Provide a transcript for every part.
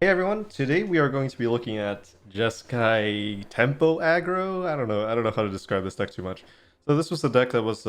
Hey everyone, today we are going to be looking at Jeskai Tempo Aggro. I don't know how to describe this deck too much. So this was the deck that was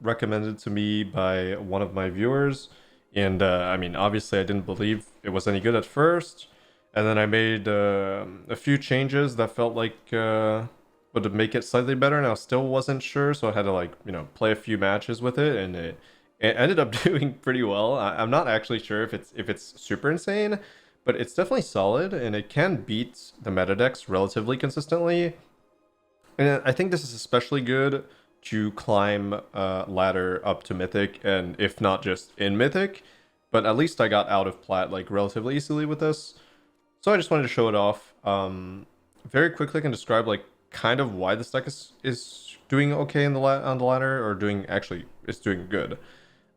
recommended to me by one of my viewers, and I mean, obviously I didn't believe it was any good at first, and then I made a few changes that felt like would make it slightly better, and I still wasn't sure, so I had to play a few matches with it, and it ended up doing pretty well. I'm not actually sure if it's super insane, but it's definitely solid and it can beat the meta decks relatively consistently. And I think this is especially good to climb ladder up to Mythic, and if not just in Mythic, but at least I got out of Plat like relatively easily with this. So I just wanted to show it off. Very quickly I can describe like kind of why this deck is doing okay in on the ladder, or doing actually is doing good.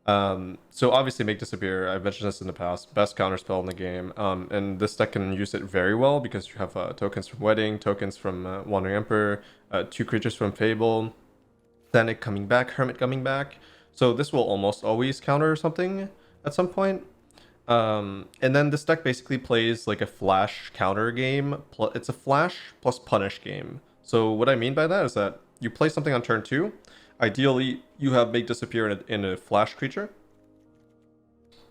So obviously make disappear. I've mentioned this in the past. Best counterspell in the game. And this deck can use it very well because you have tokens from Wedding, tokens from Wandering Emperor, two creatures from Fable, Thanic coming back, Hermit coming back. So this will almost always counter something at some point. And then this deck basically plays like a flash counter game. It's a flash plus punish game. So what I mean by that is that you play something on turn 2. Ideally, you have make disappear in a flash creature,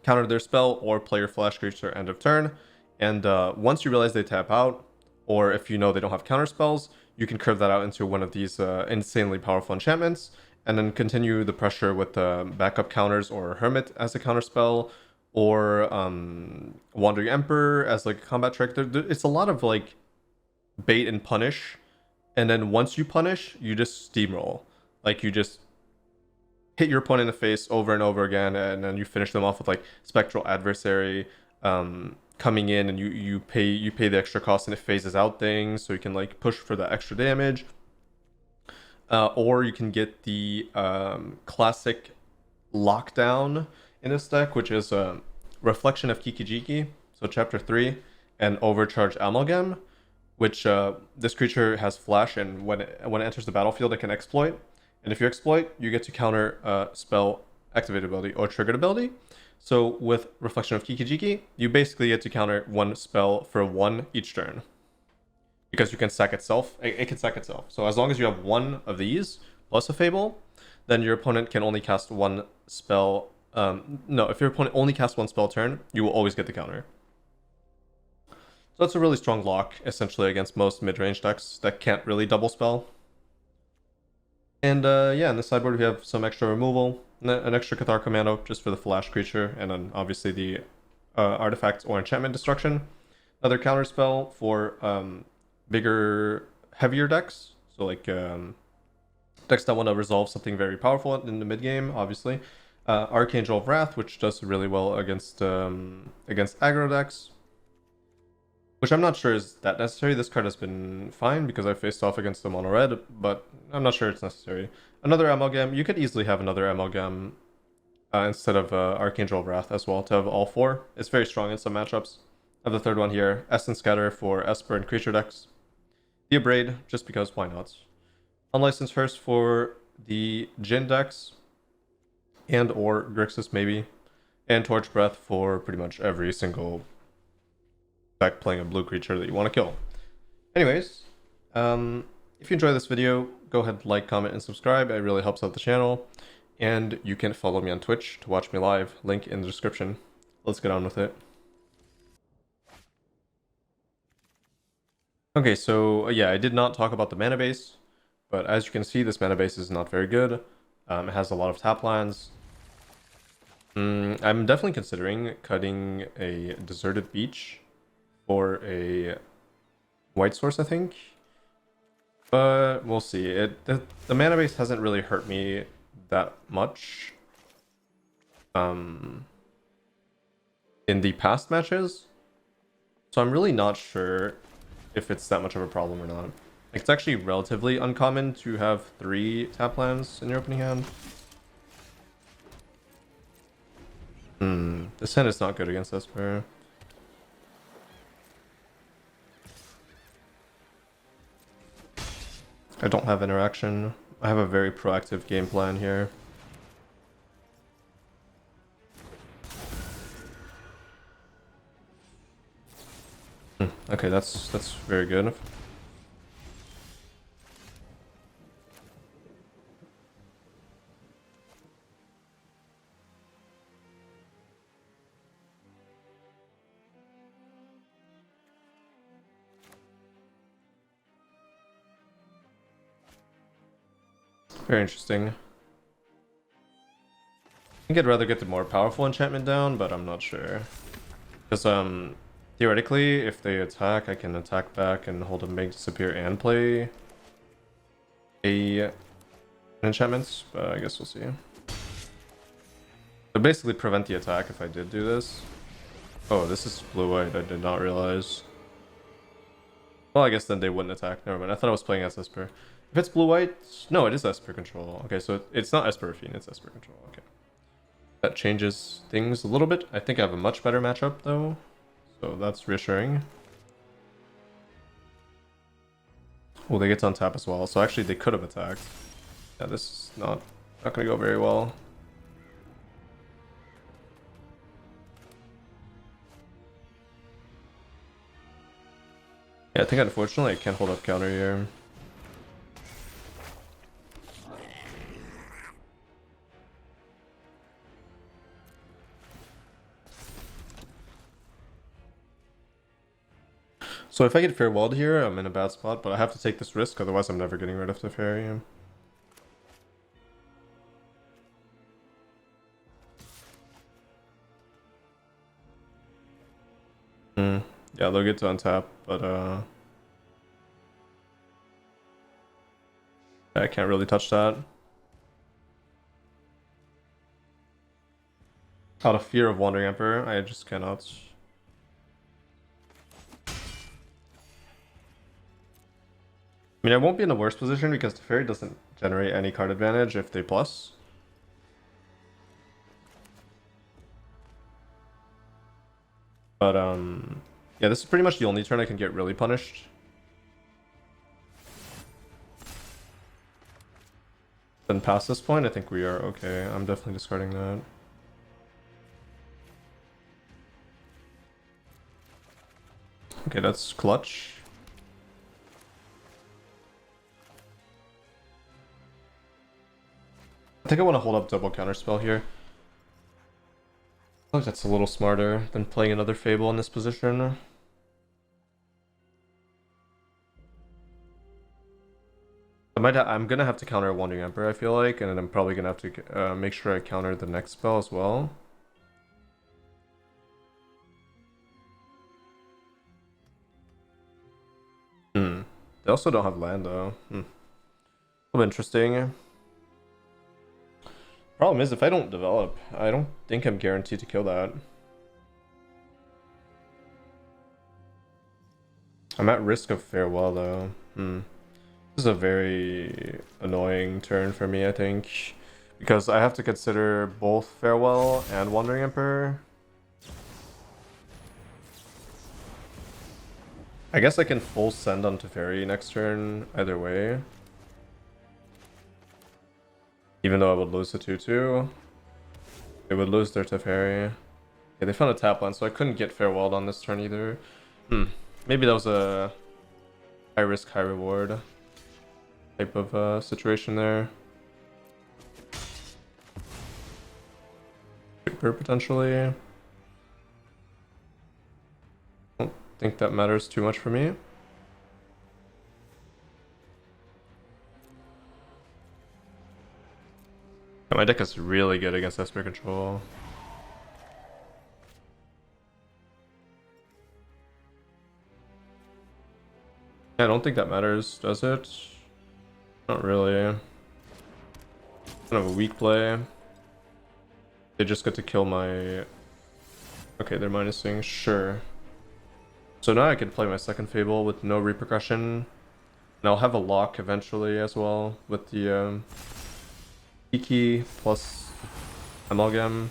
counter their spell, or play your flash creature end of turn. And once you realize they tap out, or if you know they don't have counter spells, you can curve that out into one of these insanely powerful enchantments, and then continue the pressure with backup counters or Hermit as a counter spell, or Wandering Emperor as like a combat trick. It's a lot of like bait and punish, and then once you punish, you just steamroll. Like you just hit your opponent in the face over and over again, and then you finish them off with like Spectral Adversary coming in, and you pay the extra cost and it phases out things, so you can like push for the extra damage. Or you can get the classic lockdown in this deck, which is Reflection of Kiki, so chapter 3, and Overcharge Amalgam, which this creature has flash, and when it enters the battlefield, it can exploit. And if you exploit, you get to counter spell activated ability or triggered ability. So with Reflection of Kiki, you basically get to counter one spell for one each turn, because you can sack itself. It can sack itself. So as long as you have one of these plus a Fable, then your opponent can only cast one spell. No, if your opponent only casts one spell a turn, you will always get the counter. So that's a really strong lock, essentially, against most mid-range decks that can't really double spell. And yeah, in the sideboard we have some extra removal, an extra Cathar Commando just for the flash creature, and then obviously the artifact or enchantment destruction. Another counter spell for bigger, heavier decks. So like decks that want to resolve something very powerful in the mid game, obviously. Archangel of Wrath, which does really well against aggro decks, which I'm not sure is that necessary. This card has been fine because I faced off against the mono red, but I'm not sure it's necessary. Another Amalgam. You could easily have another Amalgam instead of Archangel of Wrath as well, to have all four. It's very strong in some matchups. I have the third one here. Essence Scatter for Esper and creature decks. The Abrade, just because, why not? Unlicensed Hearse for the Jin decks, and or Grixis maybe. And Torch Breath for pretty much every single deck playing a blue creature that you want to kill. Anyways, if you enjoy this video, go ahead, like, comment, and subscribe. It really helps out the channel. And you can follow me on Twitch to watch me live. Link in the description. Let's get on with it. Okay, so yeah, I did not talk about the mana base, but as you can see, this mana base is not very good. It has a lot of tap lands. I'm definitely considering cutting a Deserted Beach for a white source, I think. But we'll see. The mana base hasn't really hurt me that much in the past matches. So I'm really not sure if it's that much of a problem or not. Like, it's actually relatively uncommon to have 3 tap lands in your opening hand. This hand is not good against Esper. I don't have interaction. I have a very proactive game plan here. Okay, that's very good. Very interesting. I think I'd rather get the more powerful enchantment down, but I'm not sure. Because theoretically, if they attack, I can attack back and hold a make disappear and play a enchantments, but I guess we'll see. So basically prevent the attack if I did do this. Oh, this is blue-white, I did not realize. Well, I guess then they wouldn't attack. Never mind, I thought I was playing as Esper. If it's blue-white, no, it is Esper control. Okay, so it's not Esper Fiend, it's Esper control. Okay. That changes things a little bit. I think I have a much better matchup though. So that's reassuring. Oh, they get to untap as well. So actually they could have attacked. Yeah, this is not gonna go very well. Yeah, I think unfortunately I can't hold up counter here. So if I get farewelled here, I'm in a bad spot, but I have to take this risk, otherwise I'm never getting rid of the fairy. Yeah, they'll get to untap, but I can't really touch that. Out of fear of Wandering Emperor, I just cannot. I mean, I won't be in the worst position because the fairy doesn't generate any card advantage if they plus. But yeah, this is pretty much the only turn I can get really punished. Then past this point, I think we are okay. I'm definitely discarding that. Okay, that's clutch. I think I want to hold up double counterspell here. I think that's a little smarter than playing another fable in this position. I'm gonna have to counter a Wandering Emperor, I feel like, and then I'm probably gonna have to make sure I counter the next spell as well. They also don't have land though. A little interesting. Problem is, if I don't develop, I don't think I'm guaranteed to kill that. I'm at risk of farewell though. This is a very annoying turn for me, I think, because I have to consider both farewell and Wandering Emperor. I guess I can full send on Teferi next turn either way. Even though I would lose the 2-2. They would lose their Teferi. Yeah, they found a tap land, so I couldn't get farewelled on this turn either. Maybe that was a high risk, high reward type of situation there. Super potentially. Don't think that matters too much for me. My deck is really good against Esper control. I don't think that matters, does it? Not really. Kind of a weak play. They just get to kill my... Okay, they're minusing, sure. So now I can play my second Fable with no repercussion. And I'll have a lock eventually as well with the Kiki plus Amalgam.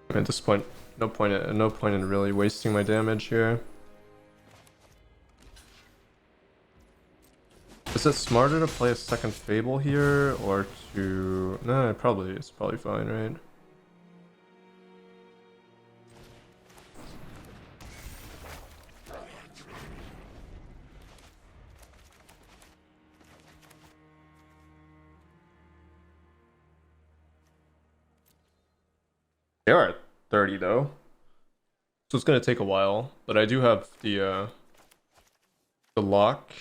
At this point, no point in really wasting my damage here. Is it smarter to play a second Fable here, or to... No, it's probably fine, right? They are at 30 though. So it's gonna take a while, but I do have the lock.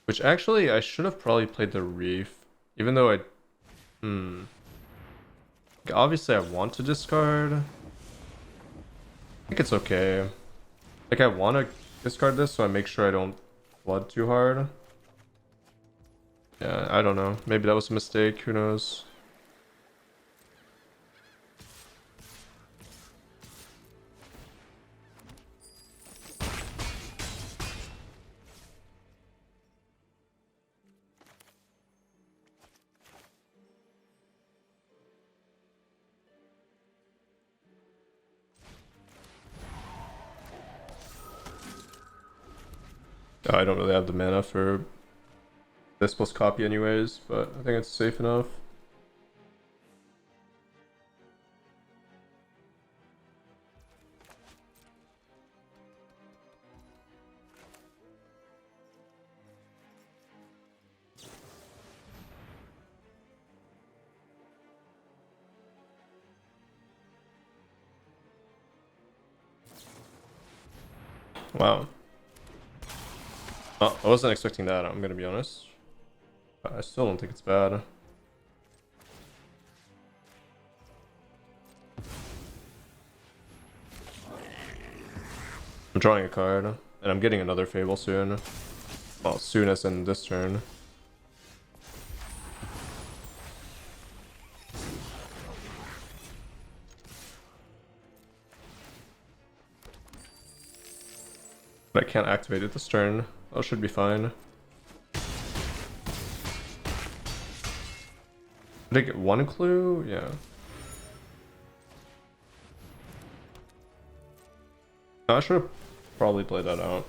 Which actually I should have probably played the Reef. Even though I obviously I want to discard. I think it's okay. Like I wanna discard this so I make sure I don't flood too hard. Yeah, I don't know. Maybe that was a mistake, who knows? I don't really have the mana for this plus copy anyways, but I think it's safe enough. Wow. Oh, I wasn't expecting that, I'm gonna be honest. I still don't think it's bad. I'm drawing a card, and I'm getting another Fable soon. Well, soon as in this turn. But I can't activate it this turn. That should be fine. Did I get one clue? Yeah. I should have probably played that out.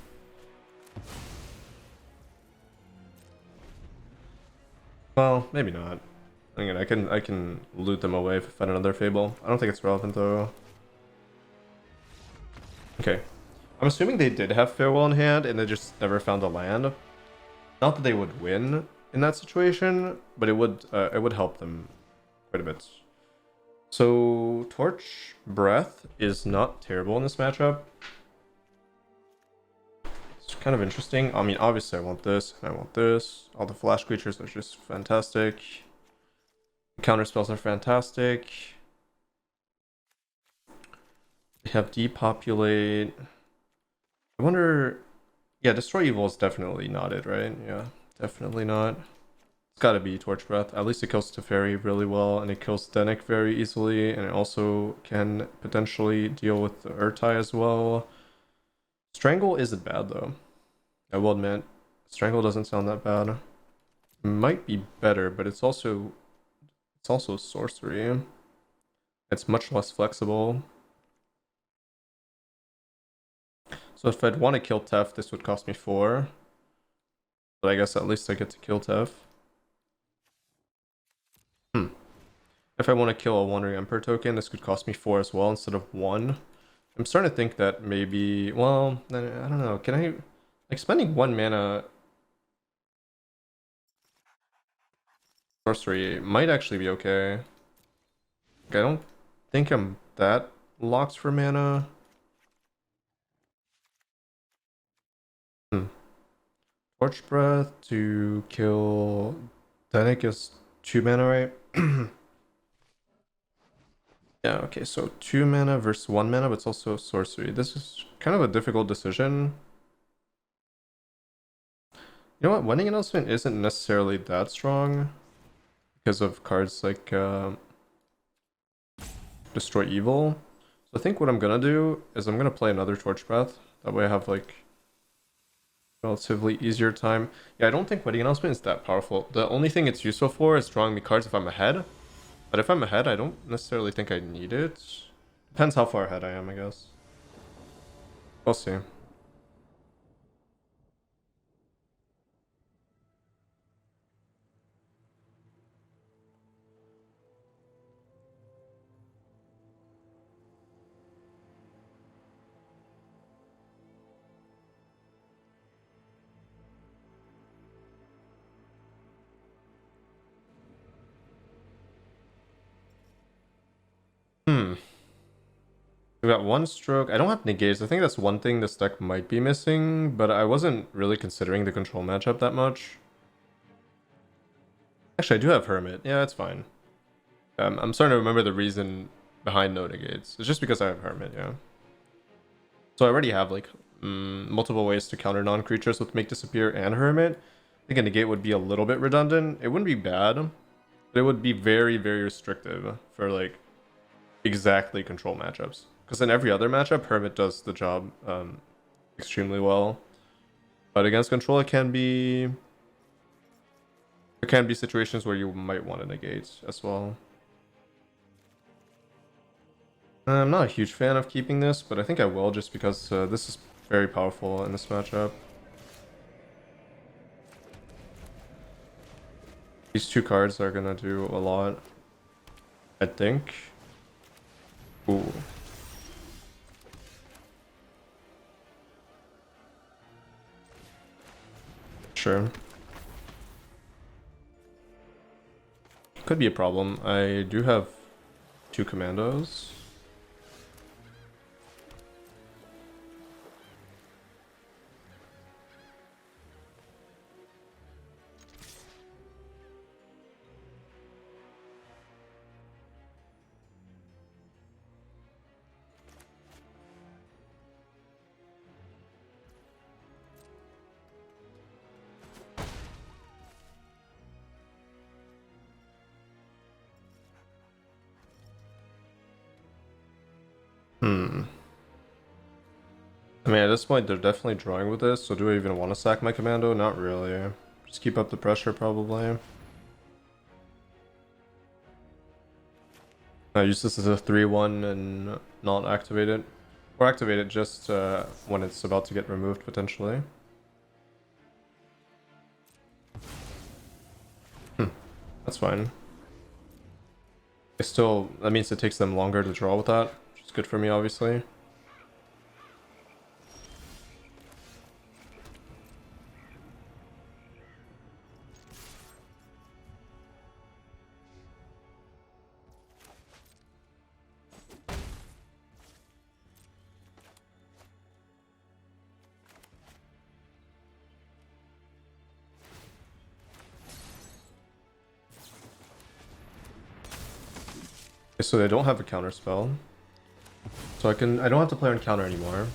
Well, maybe not. Again, I can loot them away if I find another Fable. I don't think it's relevant though. Okay. I'm assuming they did have Farewell in hand and they just never found a land. Not that they would win in that situation, but it would help them quite a bit. So Torch Breath is not terrible in this matchup. It's kind of interesting. I mean, obviously I want this and I want this. All the flash creatures are just fantastic. Counterspells are fantastic. They have Depopulate. I wonder... Yeah, Destroy Evil is definitely not it, right? Yeah, definitely not. It's gotta be Torch Breath. At least it kills Teferi really well, and it kills Denik very easily, and it also can potentially deal with the Urtai as well. Strangle isn't bad though. I will admit, Strangle doesn't sound that bad. It might be better, but it's also sorcery. It's much less flexible. So if I'd want to kill Tef, this would cost me 4. But I guess at least I get to kill Tef. If I want to kill a Wandering Emperor token, this could cost me 4 as well instead of 1. I'm starting to think that maybe... Well, I don't know. Can I... Like, spending 1 mana... Sorcery might actually be okay. Like, I don't think I'm that locked for mana. Torch Breath to kill Denik is 2 mana, right? Yeah, okay, so 2 mana versus 1 mana, but it's also sorcery. This is kind of a difficult decision. You know what? Wedding Announcement isn't necessarily that strong because of cards like Destroy Evil. So I think what I'm gonna do is I'm gonna play another Torch Breath. That way I have like relatively easier time. Yeah, I don't think Wedding Announcement is that powerful. The only thing it's useful for is drawing me cards if I'm ahead. But if I'm ahead, I don't necessarily think I need it. Depends how far ahead I am, I guess. We'll see. We got one stroke. I don't have negates. I think that's one thing this deck might be missing, but I wasn't really considering the control matchup that much. Actually, I do have Hermit. Yeah, it's fine. I'm starting to remember the reason behind no negates. It's just because I have Hermit, yeah. So I already have like multiple ways to counter non-creatures with Make Disappear and Hermit. I think a negate would be a little bit redundant. It wouldn't be bad, but it would be very, very restrictive for like exactly control matchups. Because in every other matchup, Hermit does the job extremely well. But against control, it can be... There can be situations where you might want to negate as well. I'm not a huge fan of keeping this, but I think I will just because this is very powerful in this matchup. These two cards are gonna do a lot, I think. Ooh. Sure. Could be a problem. I do have 2 commandos. I mean, at this point, they're definitely drawing with this, so do I even want to sack my commando? Not really. Just keep up the pressure, probably. I use this as a 3-1 and not activate it. Or activate it just when it's about to get removed, potentially. That's fine. That means it takes them longer to draw with that, which is good for me, obviously. Okay, so they don't have a counterspell. So I don't have to play on counter anymore.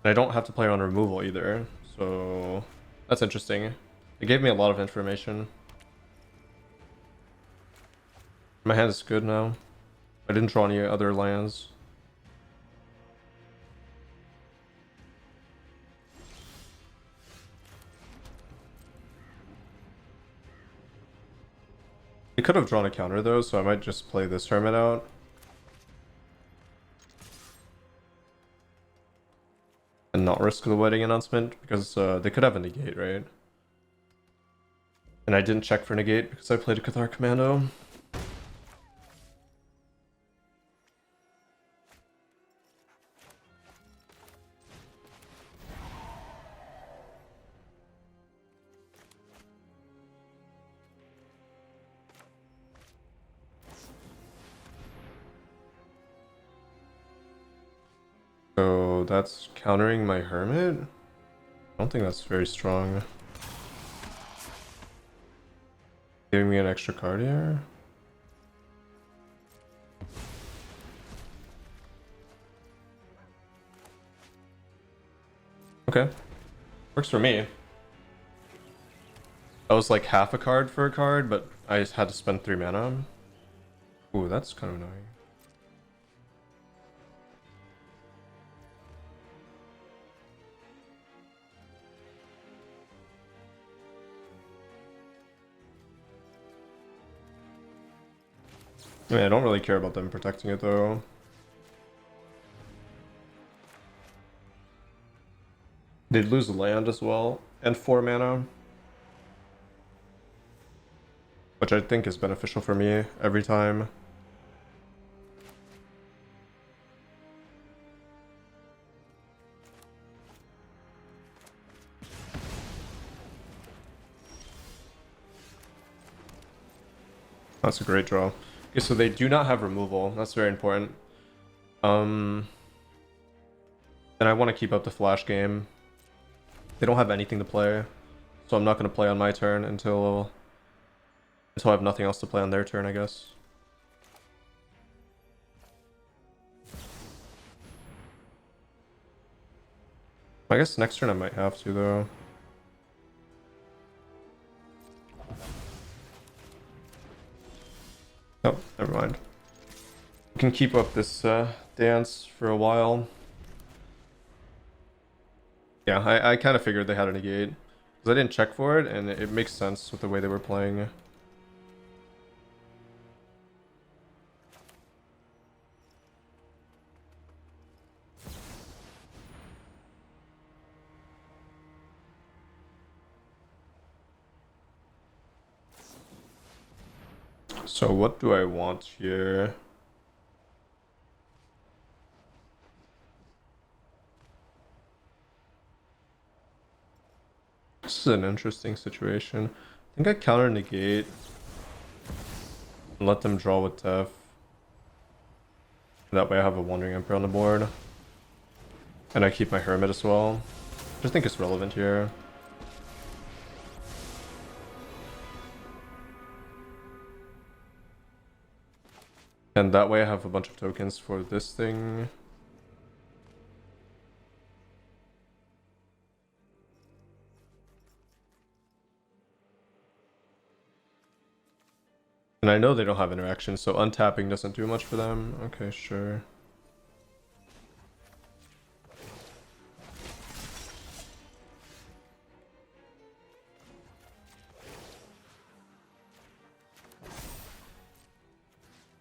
And I don't have to play on removal either. So that's interesting. It gave me a lot of information. My hand is good now. I didn't draw any other lands. He could have drawn a counter though, so I might just play this Hermit out. And not risk the wedding announcement, because they could have a negate, right? And I didn't check for negate because I played a Cathar Commando. So that's countering my Hermit? I don't think that's very strong. Giving me an extra card here? Okay. Works for me. That was like half a card for a card, but I just had to spend 3 mana. Ooh, that's kind of annoying. I mean, I don't really care about them protecting it though. They'd lose land as well, and 4 mana. Which I think is beneficial for me every time. That's a great draw. Okay, so they do not have removal. That's very important. And I want to keep up the flash game. They don't have anything to play, so I'm not going to play on my turn until I have nothing else to play on their turn, I guess. I guess next turn I might have to, though. Oh, never mind. We can keep up this dance for a while. Yeah, I kind of figured they had a negate. Because I didn't check for it, and it makes sense with the way they were playing. So what do I want here? This is an interesting situation. I think I counter negate and let them draw with Def. That way I have a Wandering Emperor on the board. And I keep my Hermit as well. I just think it's relevant here. And that way I have a bunch of tokens for this thing. And I know they don't have interaction, so untapping doesn't do much for them. Okay, sure.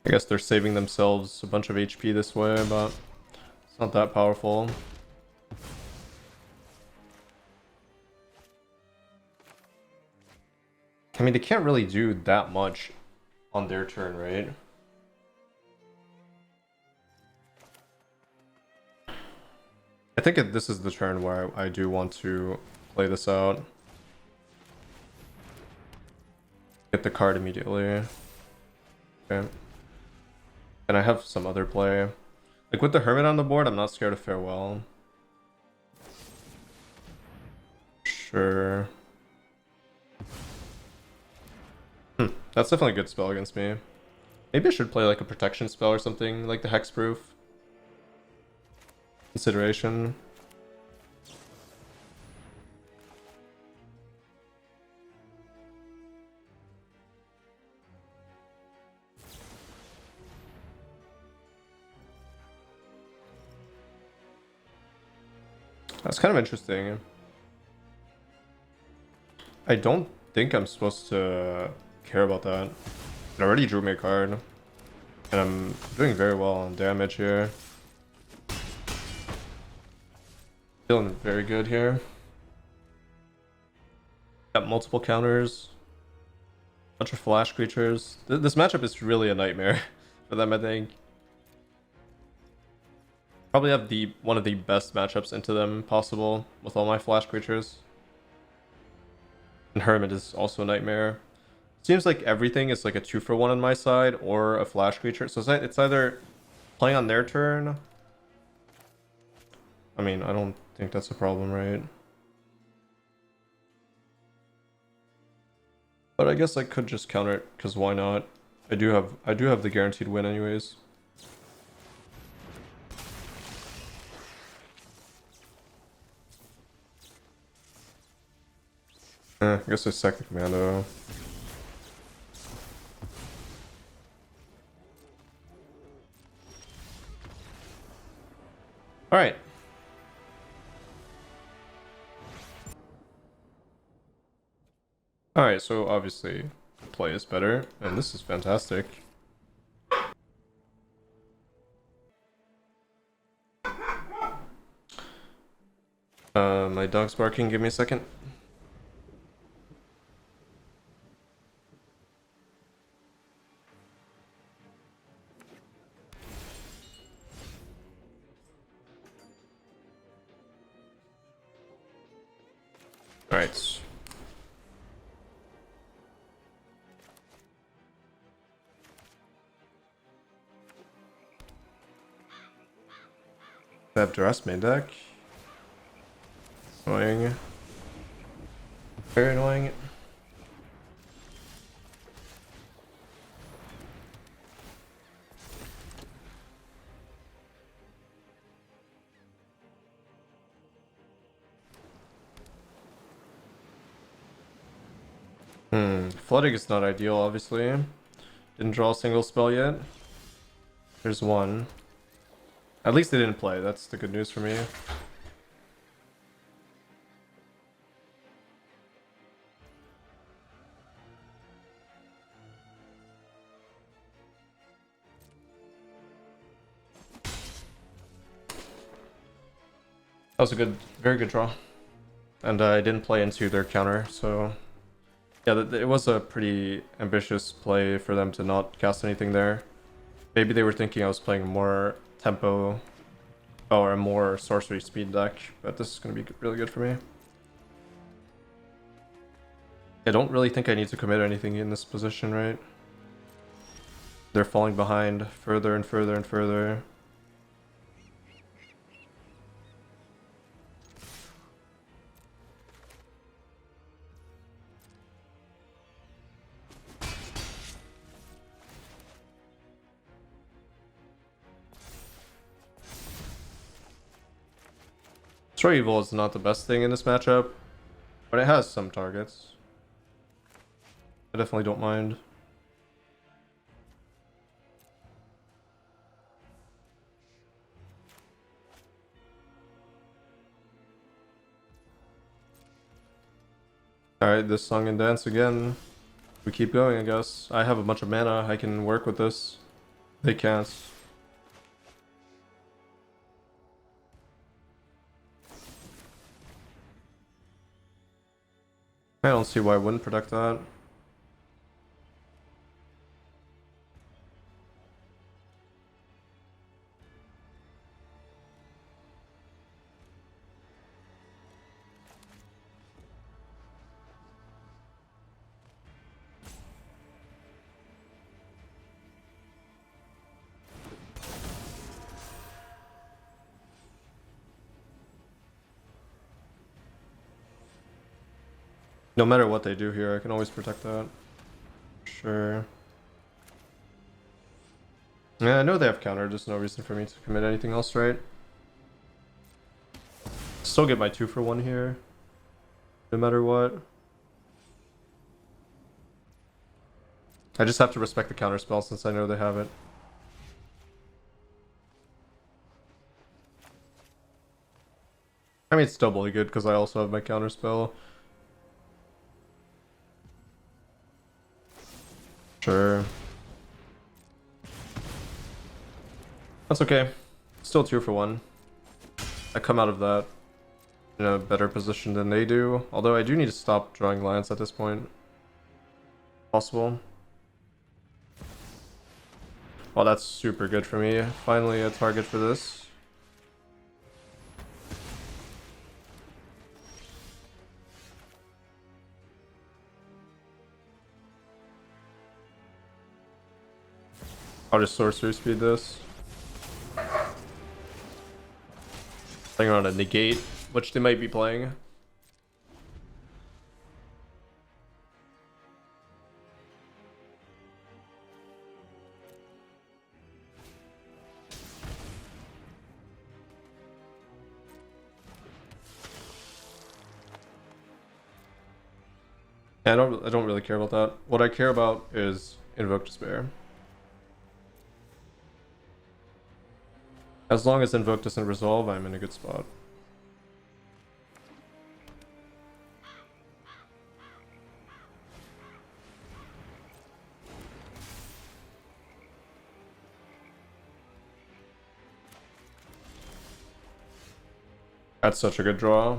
I guess they're saving themselves a bunch of HP this way, but it's not that powerful. I mean, they can't really do that much on their turn, right? I think this is the turn where I do want to play this out. Get the card immediately. Okay. And I have some other play. Like with the Hermit on the board, I'm not scared of Farewell. Sure. That's definitely a good spell against me. Maybe I should play like a protection spell or something, like the Hexproof. Consideration. That's kind of interesting. I don't think I'm supposed to care about that. I already drew me a card. And I'm doing very well on damage here. Feeling very good here. Got multiple counters. Bunch of flash creatures. This matchup is really a nightmare for them, I think. Probably have one of the best matchups into them possible with all my flash creatures. And Hermit is also a nightmare. Seems like everything is like a 2-for-1 on my side or a flash creature. So it's either playing on their turn. I mean, I don't think that's a problem, right? But I guess I could just counter it, because why not? I do have the guaranteed win anyways. I guess I sack the commando. Alright. Alright, so obviously play is better, and this is fantastic. My dog's barking, give me a second. Alright. I have Duress main deck. Annoying. Very annoying. Flooding is not ideal, obviously. Didn't draw a single spell yet. There's one. At least they didn't play. That's the good news for me. That was a good, very good draw. And I didn't play into their counter, so... Yeah, it was a pretty ambitious play for them to not cast anything there. Maybe they were thinking I was playing more tempo or a more sorcery speed deck, but this is going to be really good for me. I don't really think I need to commit anything in this position, right? They're falling behind further and further and further. Destroy Evil is not the best thing in this matchup, but it has some targets. I definitely don't mind. Alright, this song and dance again. We keep going, I guess. I have a bunch of mana, I can work with this. They can't. I don't see why I wouldn't protect that. No matter what they do here, I can always protect that. Sure. Yeah, I know they have counter, there's no reason for me to commit anything else, right? Still get my 2-for-1 here. No matter what. I just have to respect the counterspell since I know they have it. I mean, it's doubly good because I also have my counterspell. Sure. That's okay. Still 2-for-1. I come out of that in a better position than they do. Although I do need to stop drawing lands at this point. Possible. Oh, that's super good for me. Finally a target for this. I'll just sorcery speed this. Playing around a negate, which they might be playing. I don't really care about that. What I care about is Invoke Despair. As long as Invoke doesn't resolve, I'm in a good spot. That's such a good draw.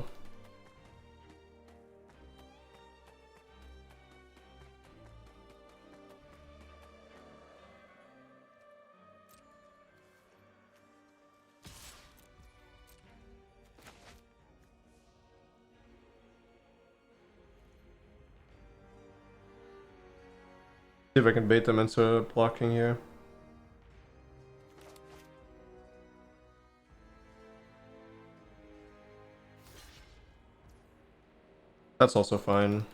See if I can bait them into blocking here. That's also fine.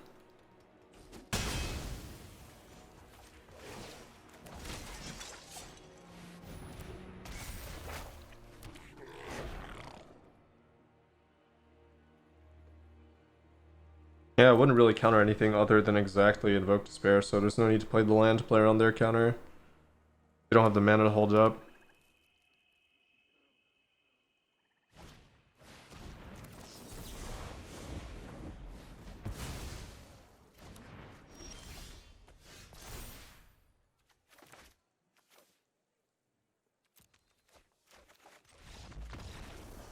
Yeah, it wouldn't really counter anything other than exactly Invoke Despair, so there's no need to play the land to play around their counter. They don't have the mana to hold up.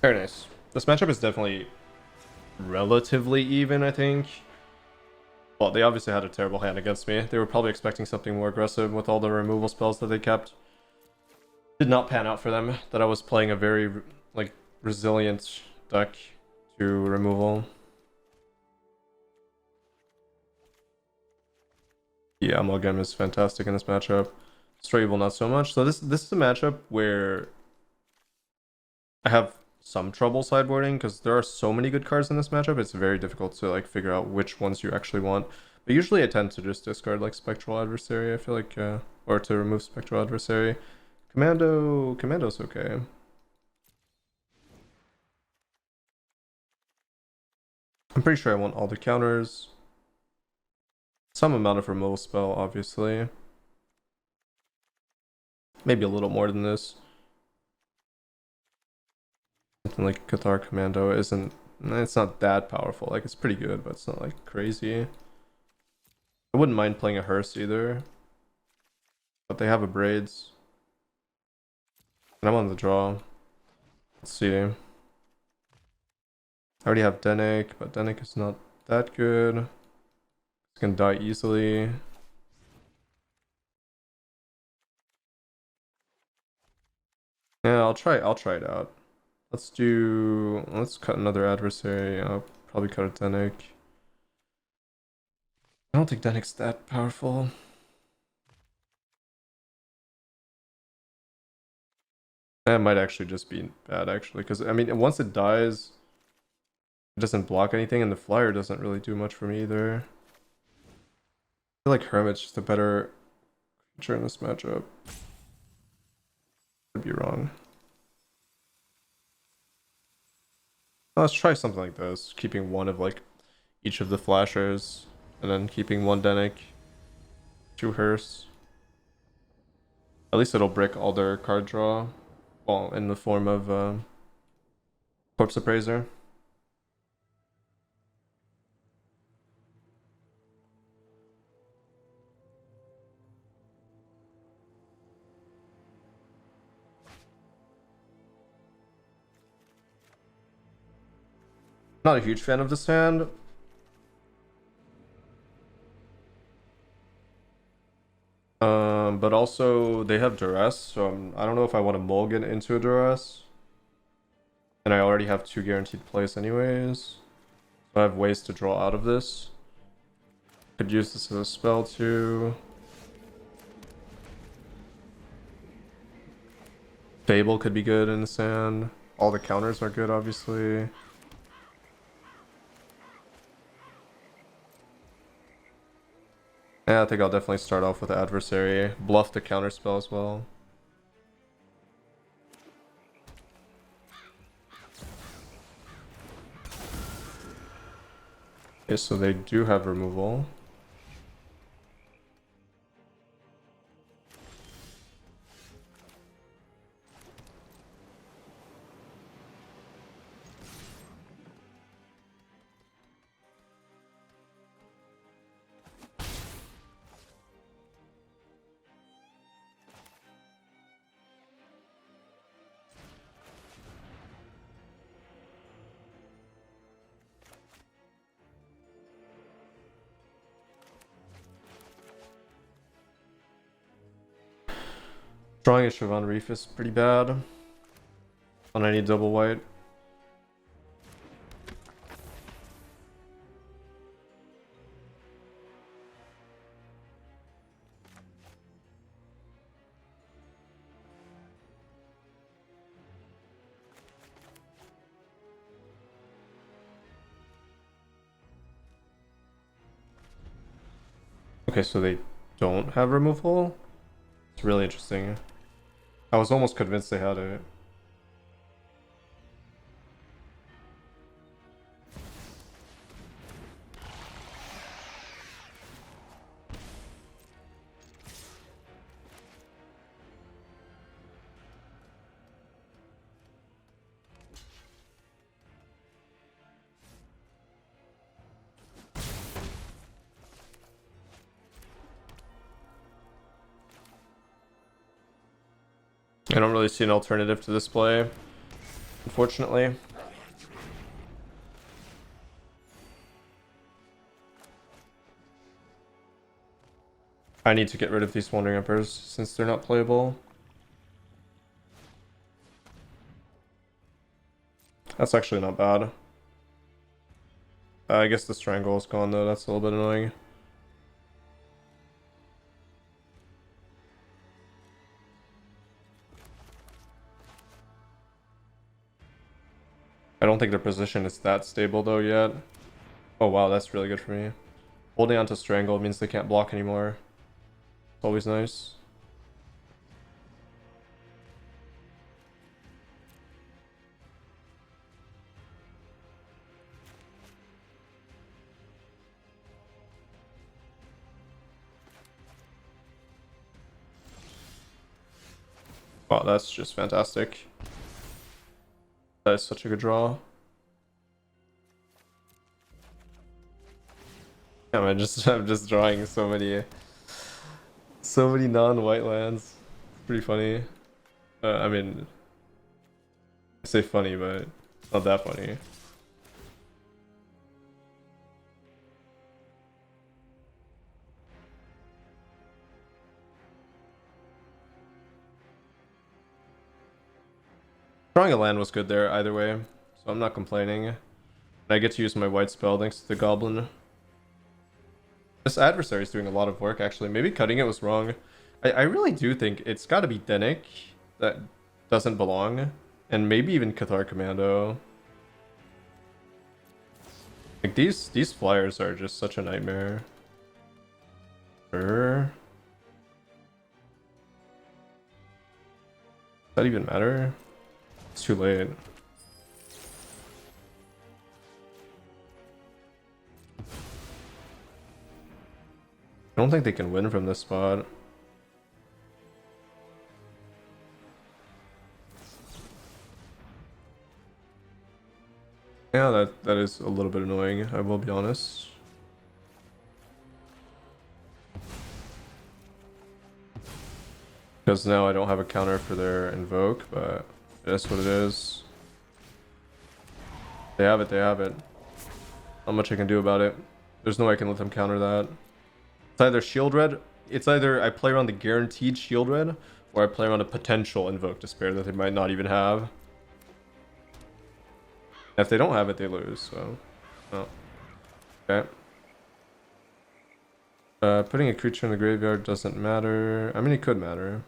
Very nice. This matchup is definitely relatively even, I think. Well, they obviously had a terrible hand against me. They were probably expecting something more aggressive with all the removal spells that they kept. Did not pan out for them. That I was playing a very, like, resilient deck to removal. Yeah, Amalgam is fantastic in this matchup. Stray Evil not so much. So this is a matchup where I have some trouble sideboarding because there are so many good cards in this matchup. It's very difficult to like figure out which ones you actually want. But usually I tend to just discard like Spectral Adversary. I feel like, or to remove Spectral Adversary. Commando's okay. I'm pretty sure I want all the counters. Some amount of removal spell, obviously. Maybe a little more than this. Something like Cathar Commando isn't. It's not that powerful. Like it's pretty good, but it's not like crazy. I wouldn't mind playing a hearse either. But they have a braids. And I'm on the draw. Let's see. I already have Denick, but Denick is not that good. It's gonna die easily. Yeah, I'll try it out. Let's cut another adversary. I'll probably cut a Denick. I don't think Denick's that powerful. That might actually just be bad, actually, because I mean, once it dies, it doesn't block anything, and the flyer doesn't really do much for me either. I feel like Hermit's just a better creature in this matchup. Could be wrong. Let's try something like this, keeping one of like each of the flashers, and then keeping one Denick, two Hearse. At least it'll break all their card draw, well, in the form of Corpse Appraiser. Not a huge fan of this hand. But also they have duress, so I don't know if I want to mulligan into a duress. And I already have 2 guaranteed plays anyways. So I have ways to draw out of this. Could use this as a spell too. Fable could be good in the sand. All the counters are good, obviously. Yeah, I think I'll definitely start off with the adversary. Bluff the counterspell as well. Okay, so they do have removal. Drawing a Siobhan Reef is pretty bad. On any double white. Okay, so they don't have removal? It's really interesting. I was almost convinced they had it. I don't really see an alternative to this play, unfortunately. I need to get rid of these Wandering Emperors since they're not playable. That's actually not bad. I guess the Strangle is gone though, that's a little bit annoying. I don't think their position is that stable though yet. Oh wow, that's really good for me. Holding on to Strangle means they can't block anymore. It's always nice. Wow, that's just fantastic. That is such a good draw. Yeah, I'm just drawing so many non-white lands. It's pretty funny. I mean, I say funny, but it's not that funny. Drawing a land was good there either way, so I'm not complaining. And I get to use my white spell thanks to the goblin. This adversary is doing a lot of work actually. Maybe cutting it was wrong. I really do think it's got to be Denick that doesn't belong, and maybe even Cathar Commando. Like these flyers are just such a nightmare. Sure. Does that even matter? It's too late. I don't think they can win from this spot. Yeah, that is a little bit annoying, I will be honest. Because now I don't have a counter for their invoke, but that's what it is. They have it, they have it. Not much I can do about it. There's no way I can let them counter that. It's either shield red, it's either I play around the guaranteed shield red, or I play around a potential invoke despair that they might not even have. If they don't have it, they lose, so. Oh. Okay. Putting a creature in the graveyard doesn't matter. I mean, it could matter.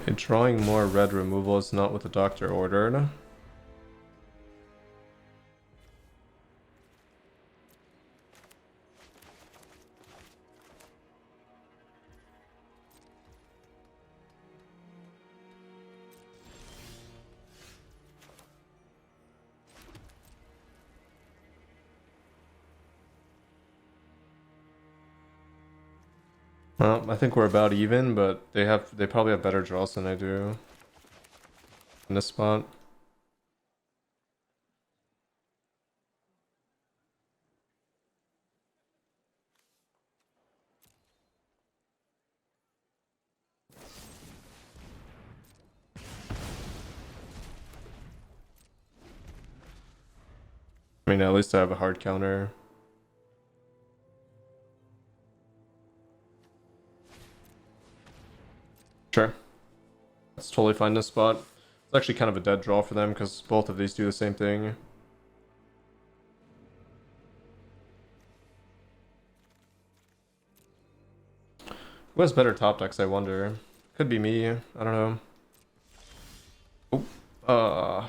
Okay, drawing more red removal is not what the doctor ordered. Well, I think we're about even, but they probably have better draws than I do in this spot. I mean, at least I have a hard counter. Sure. That's totally fine this spot. It's actually kind of a dead draw for them because both of these do the same thing. Who has better top decks, I wonder? Could be me, I don't know. Oh, Uh,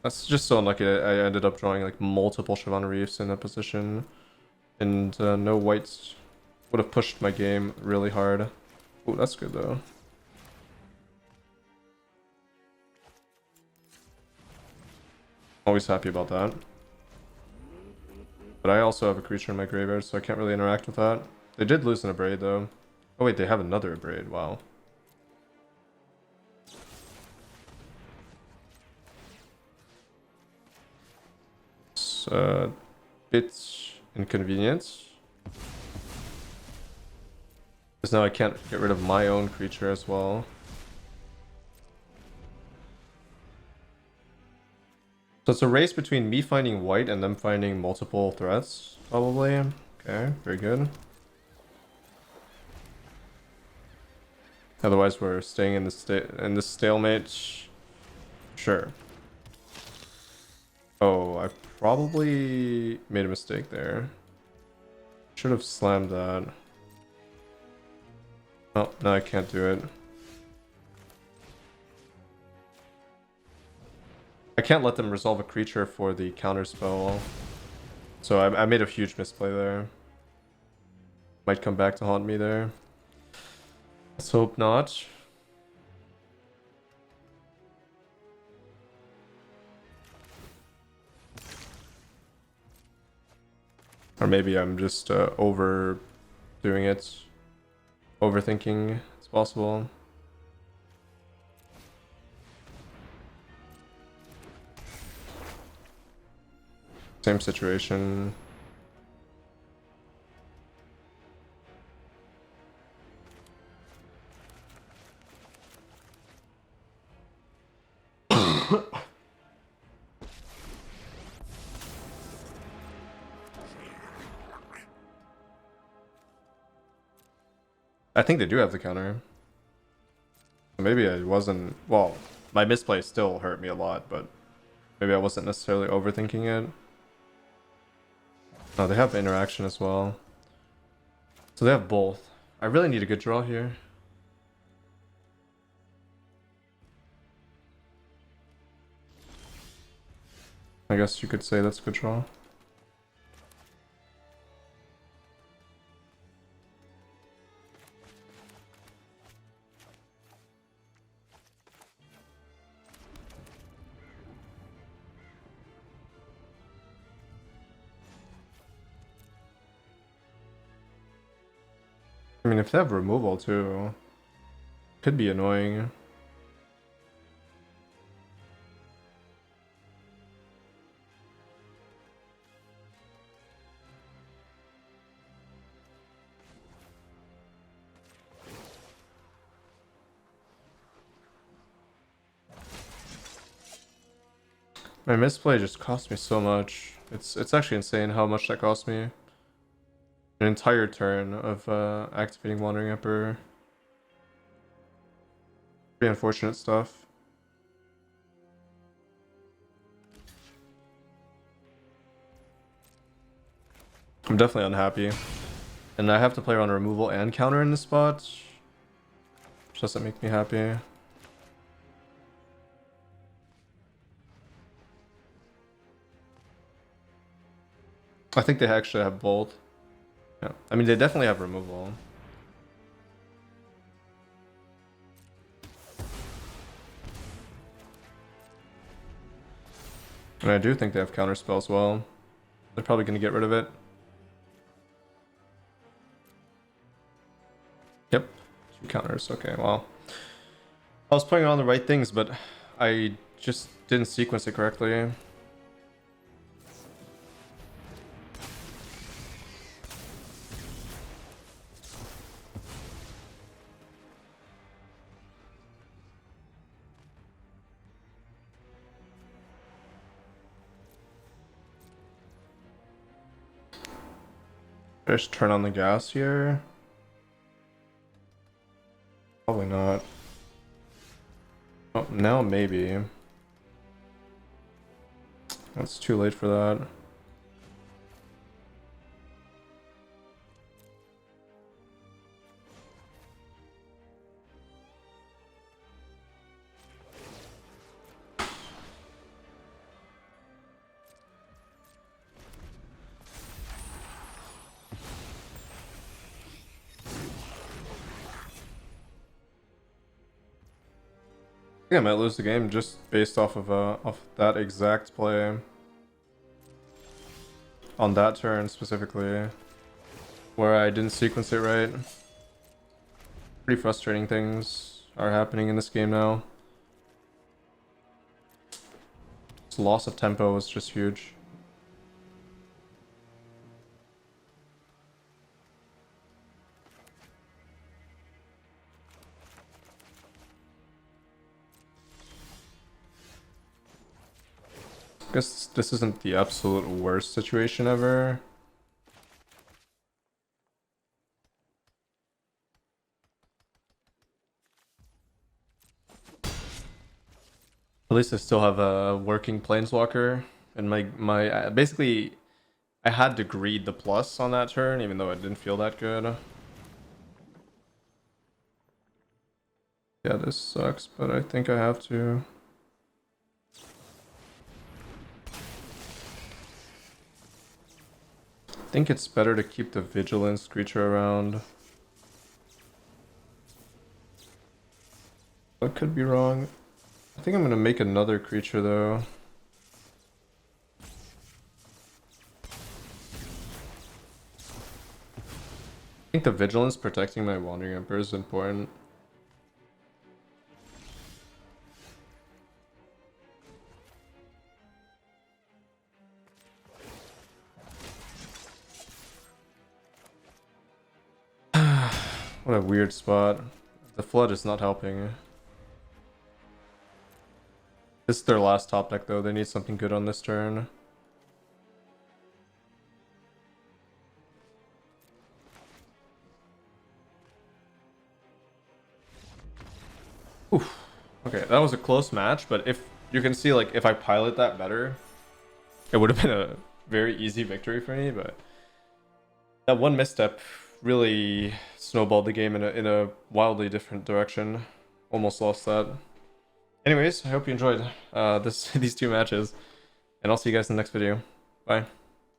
that's just so unlucky. I ended up drawing like multiple Siobhan Reefs in that position, and no whites would have pushed my game really hard. Oh, that's good though. Always happy about that. But I also have a creature in my graveyard, so I can't really interact with that. They did lose an Abrade though. Oh wait, they have another Abrade. Wow. It's a bit inconvenient. Because now I can't get rid of my own creature as well. So it's a race between me finding white and them finding multiple threats, probably. Okay, very good. Otherwise, we're staying in this stalemate. Sure. Oh, I probably made a mistake there. Should have slammed that. Oh, no, I can't do it. I can't let them resolve a creature for the counterspell. So I made a huge misplay there. Might come back to haunt me there. Let's hope not. Or maybe I'm just overdoing it. Overthinking. It's possible. Same situation. I think they do have the counter. Maybe I wasn't... Well, my misplay still hurt me a lot, but maybe I wasn't necessarily overthinking it. Oh, they have interaction as well. So they have both. I really need a good draw here. I guess you could say that's a good draw. I mean, if they have removal too, could be annoying. My misplay just cost me so much. It's actually insane how much that cost me. An entire turn of activating Wandering Emperor. Pretty unfortunate stuff. I'm definitely unhappy. And I have to play around removal and counter in this spot. Which doesn't make me happy. I think they actually have both. Yeah. I mean, they definitely have removal. And I do think they have counterspell as well. They're probably going to get rid of it. Yep. 2 counters. Okay, well. I was playing on the right things, but I just didn't sequence it correctly. Just turn on the gas here. Probably not. Oh, now maybe. It's too late for that. think I might lose the game just based off that exact play. On that turn specifically. Where I didn't sequence it right. Pretty frustrating things are happening in this game now. This loss of tempo was just huge. I guess this isn't the absolute worst situation ever. At least I still have a working planeswalker, and my basically I had to greed the plus on that turn, even though it didn't feel that good. Yeah, this sucks, but I think I have to. I think it's better to keep the vigilance creature around. I could be wrong. I think I'm gonna make another creature though. I think the vigilance protecting my Wandering Emperor is important. What a weird spot. The flood is not helping. This is their last top deck though, they need something good on this turn. Oof. Okay, that was a close match, but if you can see, like, if I pilot that better, it would have been a very easy victory for me, but that one misstep really snowballed the game in a wildly different direction. Almost lost that. Anyways, I hope you enjoyed these two matches, and I'll see you guys in the next video. Bye.